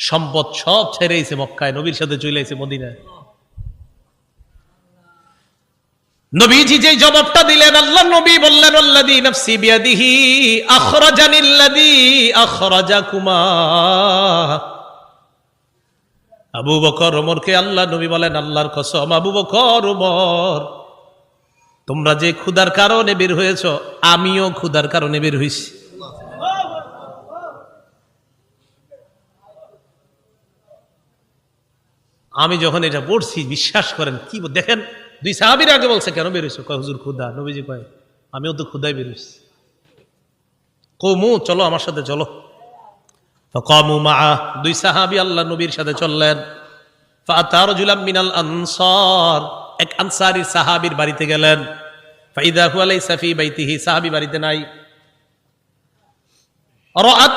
সম্পদ সব ছেড়েছে মক্কায়, নবীর সাথে চলে এসেছে মদিনায়। নবীজি যে জবাবটা দিলেন, আল্লাহ নবী বললেন, আল্লাযী নাফসি বিয়াদিহি আখরাজানিল্লাযী আখরাজাকুমা। আবু বকর ওমরকে আল্লাহ নবী বলেন, আল্লাহর কসম আবু বকর ওমর, তোমরা যে ক্ষুধার কারণে বের হয়েছ, আমিও ক্ষুধার কারণে বের হইছি। আমি যখন এটা পড়ছি, বিশ্বাস করেন, কি দেখেন, দুই সাহাবীর আগে বলছে কেন বের হইছো, কয় হুজুর ক্ষুধা। নবীজি কয় আমিও তো ক্ষুধায় বের হইছি। কওমু, চলো আমার সাথে চলো। ফাকামু মাআ, দুই সাহাবী আল্লাহ নবীর সাথে চললেন। ফাআতা রাজুলাম মিনাল আনসার, এক আনসারী সাহাবীর বাড়িতে গেলেন। ফাইদা হুয়া লাইসা ফি বাইতিহি, সাহাবী বাড়িতে নাই। রাআত